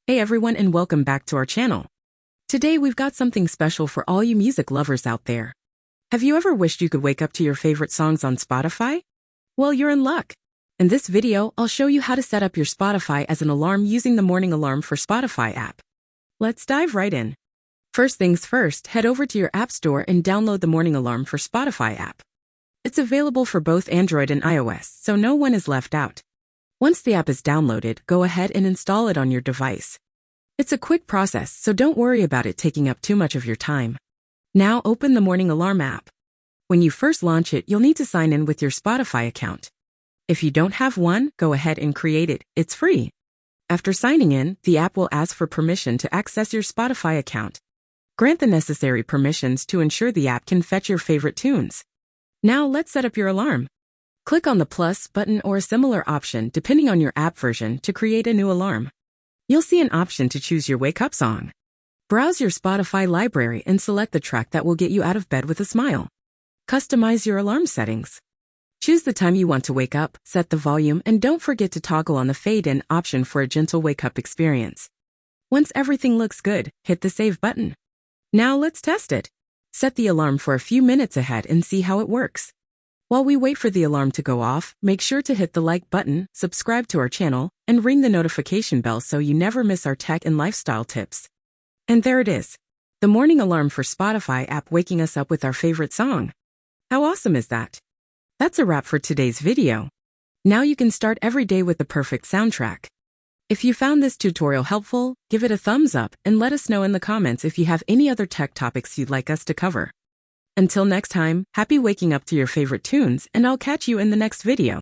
Hey everyone and welcome back to our channel. Today we've got something special for all you music lovers out there. Have you ever wished you could wake up to your favorite songs on Spotify? Well, you're in luck. In this video, I'll show you how to set up your Spotify as an alarm using the Morning Alarm for Spotify app. Let's dive right in. First things first, head over to your App Store and download the Morning Alarm for Spotify app. It's available for both Android and iOS, so no one is left out. Once the app is downloaded, go ahead and install it on your device. It's a quick process, so don't worry about it taking up too much of your time. Now open the Morning Alarm app. When you first launch it, you'll need to sign in with your Spotify account. If you don't have one, go ahead and create it. It's free. After signing in, the app will ask for permission to access your Spotify account. Grant the necessary permissions to ensure the app can fetch your favorite tunes. Now let's set up your alarm. Click on the plus button or a similar option depending on your app version to create a new alarm. You'll see an option to choose your wake-up song. Browse your Spotify library and select the track that will get you out of bed with a smile. Customize your alarm settings. Choose the time you want to wake up, set the volume, and don't forget to toggle on the fade-in option for a gentle wake-up experience. Once everything looks good, hit the save button. Now let's test it. Set the alarm for a few minutes ahead and see how it works. While we wait for the alarm to go off, make sure to hit the like button, subscribe to our channel, and ring the notification bell so you never miss our tech and lifestyle tips. And there it is. The Morning Alarm for Spotify app waking us up with our favorite song. How awesome is that? That's a wrap for today's video. Now you can start every day with the perfect soundtrack. If you found this tutorial helpful, give it a thumbs up and let us know in the comments if you have any other tech topics you'd like us to cover. Until next time, happy waking up to your favorite tunes, and I'll catch you in the next video.